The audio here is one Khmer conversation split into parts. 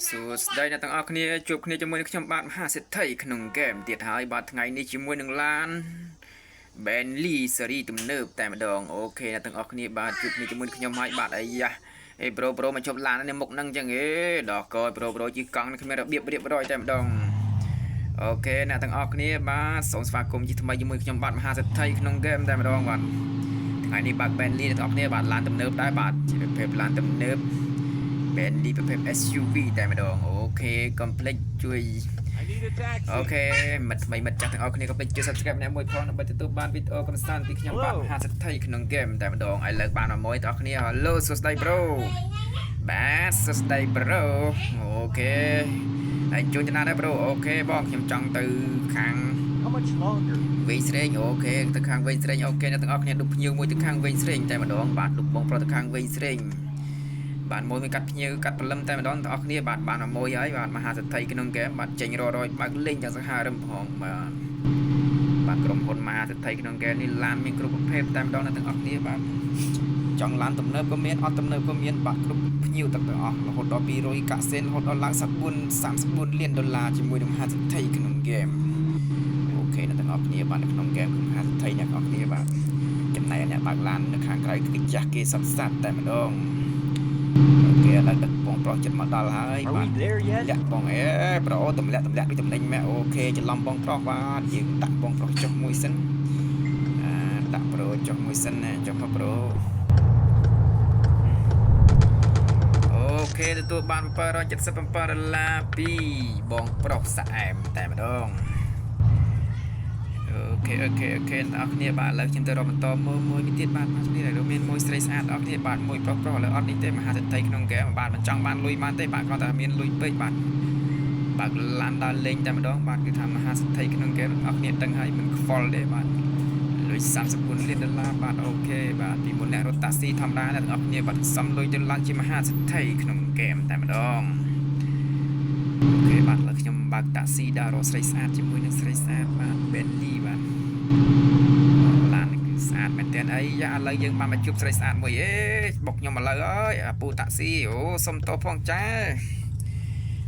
សួស្តីអ្នកទាំងអស់គ្នាជួបគ្នាជាមួយនឹងខ្ញុំបាទមហាសេដ្ឋីក្នុងហ្គេមទៀតហើយបាទថ្ងៃនេះជាមួយនឹងឡាន Bentley ស៊េរីទំនើបតែម្ដងអូខេអ្នកទាំងអស់គ្នាបាទជួបគ្នាជាមួយខ្ញុំហើយបាទអាយ៉ាប្រូមកជប់ឡាននេះមុខហ្នឹងចឹងដល់កយប្រូជិះកង់នេះគ្មានរបៀបរៀបរយតែម្ដងអូខេអ្នកទាំងអស់គ្នាបាទសូមស្វាគមន៍ជាថ្មីជាមួយខ្ញុំបាទមហាសេដ្ឋីក្នុងហ្គេមតែម្ដងបាទថ្ងៃនេះបាទ Bentley អ្នកទាំងអស់គ្នាបាទឡានទំនើបដែរបាទជាប្រភេទឡានទំនើបBentley ប្រភេទ SUV តែម្ដងអូខេកុំភ្លេចជួយអូខេមិត្តថ្មីមិត្តចាស់ទាំងអស់គ្នាកុំភ្លេចជួយ Subscribe អ្នកមួយផងដើម្បីទទួលបានវីដេអូកំសាន្តពីខ្ញុំបាទមហាសេដ្ឋីក្នុងហ្គេមតែម្ដងឲ្យលើកបានមួយទាំងអស់គ្នា Hello សួស្តី Bro បាទសួស្តី Bro អូខេហើយជួយចំណាដែរ Bro អូខេបងខ្ញុំចង់ទៅខាងវិញស្រេងអូខេទៅខាងវិញស្រេងអូខេអ្នកទាំងអស់គ្នាឌុបភ្ញៀវមួយទៅខាងវិញស្រេងតែម្ដងបាទឌុបបងប្រុសទៅខាងវិញស្រេងបាទមួយកាត់ភ្ញៀវកាត់ព្រលឹមតែម្ដងបងប្អូនគ្នាបាទបានមួយហើយបាទមហាសេដ្ឋីក្នុងហ្គេមបាទចេញរយបើកលេងយ៉ាងសង្ហារឹមផងបាទក្រុមហ៊ុនមហាសេដ្ឋីក្នុងហ្គេមនេះឡានមានគ្រប់ប្រភេទតែម្ដងអ្នកទាំងអស់គ្នាបាទចង់ឡានទំនើបក៏មានអត់ទំនើបក៏មានបាទគ្រប់ភ្ញៀវទាំងអស់រហូតដល់200កាក់សេនរហូតដល់ឡើង34លានដុល្លារជាមួយនឹងមហាសេដ្ឋីក្នុងហ្គេមអូខេអ្នកទាំងអស់គ្នាបាទនៅក្នុងហ្គេមមហាសេដ្ឋីអ្នកទាំងអស់គ្នាបាទចំណែកអ្នកបើកឡាននៅខាងក្រៅគឺចាស់គេសត្វសត្វតែម្ដងអូខេឥឡូវដឹកបងប្រុសចិត្តមកដល់ហើយបាទលាក់បងប្រូទម្លាក់ពីតំណែងម៉ែអូខេច្រឡំបងប្រុសបាទយើងដាក់បងប្រុសចុះមួយសិនដាក់ប្រូចុះមួយសិនណាចុះមកប្រូអូខេទទួលបាន$777ពីបងប្រុសស្អែមតែម្ដងអូខេអ្នកនរគ្នាបាទឥឡូវខ្ញុំទៅរកបន្តមួយទៀតបាទមកនេះដែលមានមួយស្រីស្អាតអ្នកនរគ្នាបាទមួយប្រុសឥឡូវអត់នេះទេមហាសេដ្ឋីក្នុងហ្គេមបាទមិនចង់បានលុយបានទេបាទគាត់តែមានលុយពេកបាទបើកឡានដើរលេងតែម្ដងបាទគឺថាមហាសេដ្ឋីក្នុងហ្គេមអ្នកនរគ្នាដឹងហើយមិនខ្វល់ទេបាទលុយ34លានដុល្លារបាទអូខេបាទពីមុនអ្នករត់តាក់ស៊ីធម្មតាអ្នកនរគ្នាបាទសំលុយទៅឡើងជាមហាសេដ្ឋីក្នុងហ្គេមតែម្ដងអូខេបាទឥឡូវខ្ញុំបើកតាក់ស៊ីដើររកស្រីស្អាតជាមួយនឹងស្រីស្អាតបាទ Bentley បាទឡានគឺស្អាតមែនទែនអីយ៉ាឥឡូវយើងបានមកជួបស្រីស្អាតមួយបុកខ្ញុំឥឡូវអើយអាពូតាក់ស៊ីអូសុំតោផងចា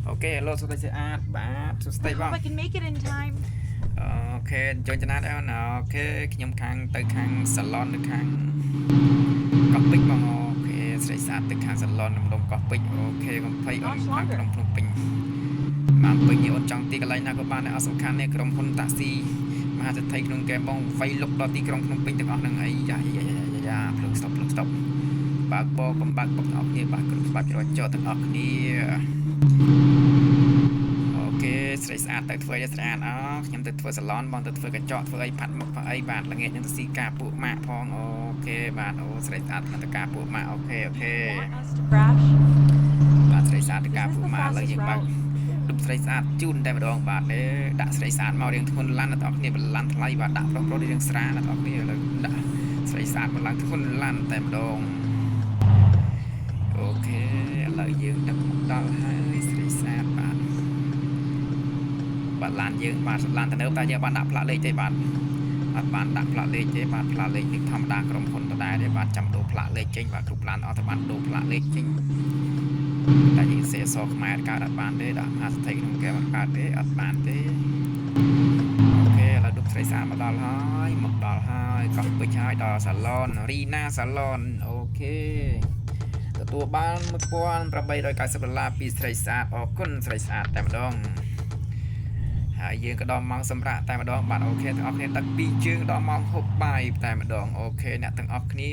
អូខេឡូសួស្តីស្អាតបាទសួស្តីបងអូខេជួយចំណាត់អូខេខ្ញុំខាងទៅខាងសាឡនទៅខាងកោះពេជ្របងអូខេស្រីស្អាតទៅខាងសាឡនក្នុងដុំកោះពេជ្រអូខេកំភៃអូនខាងក្នុងភ្នំពេញមកពេញនេះអូនចង់ទីកន្លែងណាក៏បានដែរអត់សំខាន់ទេក្រុមហ៊ុនតាក់ស៊ីមហាសេដ្ឋីក្នុងហ្គេមបងវៃលុកដល់ទីក្រុងភ្នំពេញទាំងអស់ហ្នឹងអីយ៉ាភ្លើងស្តុបបើកបកកំបាក់បងទាំងអស់គ្នាបាទគ្រប់ច្បាប់ចរាចរណ៍ទាំងអស់គ្នាអូខេស្រីស្អាតទៅធ្វើឲ្យស្អាតខ្ញុំទៅធ្វើសាឡនបងទៅធ្វើកញ្ចក់ធ្វើអីផាត់មុខផាត់អីបាទល្ងាចខ្ញុំទៅស៊ីការពួកម៉ាក់ផងអូខេបាទអូស្រីស្អាតទៅការពួកម៉ាក់អូខេបាទស្រីស្អាតទៅការពួកម៉ាក់ឥឡូវយើងបើកស្រីស្អាតជូនតែម្ដងបាទដាក់ស្រីស្អាតមករៀងធ្ងន់ឡានអ្នកនរគ្នាបឡានថ្លៃបាទដាក់ប្រុសរៀងស្រាអ្នកនរគ្នាឥឡូវដាក់ស្រីស្អាតបឡានធ្ងន់ឡានតែម្ដងអូខេឥឡូវយើងដឹកមកដល់ហើយស្រីស្អាតបាទឡានយើងបាទឡានទំនើបតែយើងបានដាក់ផ្លាកលេខទេបាទអត់បានដាក់ផ្លាកលេខទេបាទផ្លាកលេខនេះធម្មតាក្រុមហ៊ុនដដែលទេបាទចាំដូរផ្លាកលេខចេញបាទគ្រប់ឡានអត់ទៅបានដូរផ្លាកលេខចេញតែយើងសេសខ្មែរកើតអត់បានទេដាក់មហាសេដ្ឋីក្នុងហ្គេមអត់កើតទេអត់បានទេអូខេឥឡូវឌុបស្រីស្អាតមកដល់ហើយកោះពេជ្រហើយដល់សាឡនរីណាសាឡនអូខេទទួលបាន$1890ពីស្រីស្អាតអរគុណស្រីស្អាតតែម្ដងហើយយើងក៏ដល់ម៉ោងសម្រាប់តែម្ដងបាទអូខេទាំងអស់គ្នាដឹក2ជើងដល់ម៉ោងហូបបាយតែម្ដងអូខេអ្នកទាំងអស់គ្នា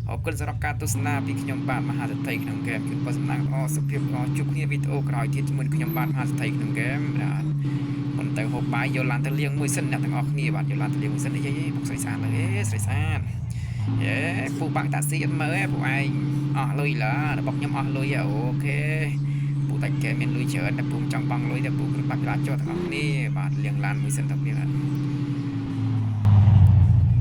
អរគុណសម្រាប់ការទស្សនាពីខ្ញុំបាទមហាសេដ្ឋីក្នុងហ្គេមជូនពរសំណាងល្អសុខភាពល្អជួបគ្នាវីដេអូក្រោយទៀតជាមួយខ្ញុំបាទមហាសេដ្ឋីក្នុងហ្គេមមិនទៅហូបបាយយកឡានទៅលាងមួយសិនអ្នកទាំងអស់គ្នាបាទយកឡានទៅលាងមួយសិនអីបុកស្រីស្អាតស្រីស្អាតពូបាក់តាក់ស៊ីអត់មើលពូឯងអស់លុយឡារបស់ខ្ញុំអស់លុយអូខេពូតាច់គេមានលុយច្រើនតែពូចង់បង់លុយតែពូគឺបាក់ចរាចរណ៍ទាំងអស់គ្នាបាទលាងឡានមួយសិនទៅគ្នាបាទ